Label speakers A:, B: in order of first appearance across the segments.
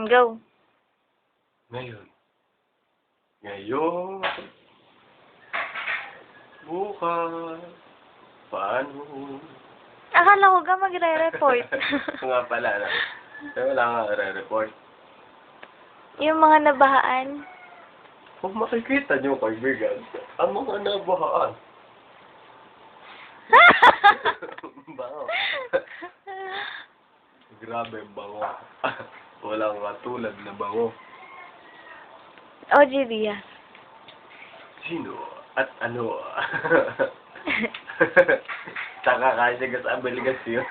A: Go.
B: Ngayon. Ngayon. Bukas. Paano?
A: Akala ko ka magre-report.
B: Nga pala na. Kaya wala nga re-report.
A: Yung mga nabahaan.
B: Kung makikita nyo, kaibigan, ang mga nabahaan. Bango. Grabe, bango. Walang katulad na bango.
A: OG Diaz.
B: Sino at ano? Saka kasi ka sa abeligasyon.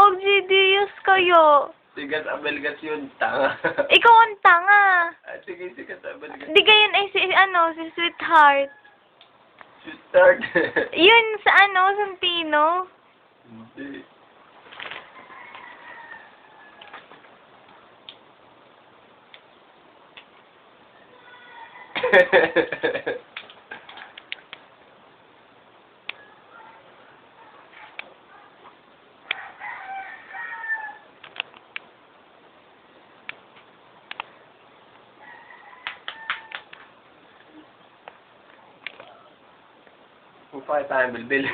A: OG Diaz kayo.
B: Sigas abeligasyon, tanga.
A: Ikaw ang tanga.
B: Sige, sigas abeligasyon.
A: Di gayon ay si Sweetheart.
B: Start.
A: Yun sa Santino.
B: Hindi. Mukha tayong bilbil.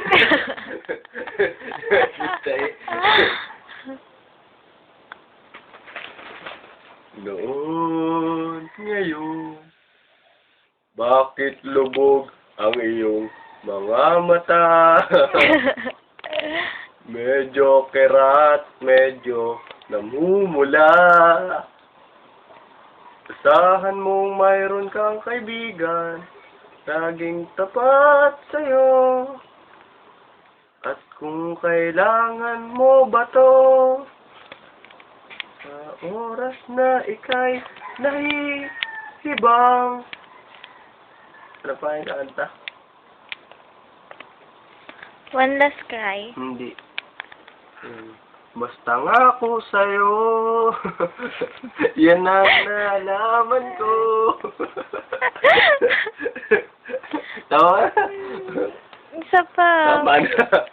B: Noon, ngayon, bakit lubog ang iyong mga mata? Medyo kerat, medyo namumula. Asahan mong mayroon kang kaibigan, laging tapat sa'yo. At kung kailangan mo ba to, sa oras na ika'y nahihibang. Ano pa yung kanta?
A: One Last Cry.
B: Hindi. Basta nga ako sa'yo. Yan ang nalaman ko. Tawa?
A: Isa pa.
B: Tama na.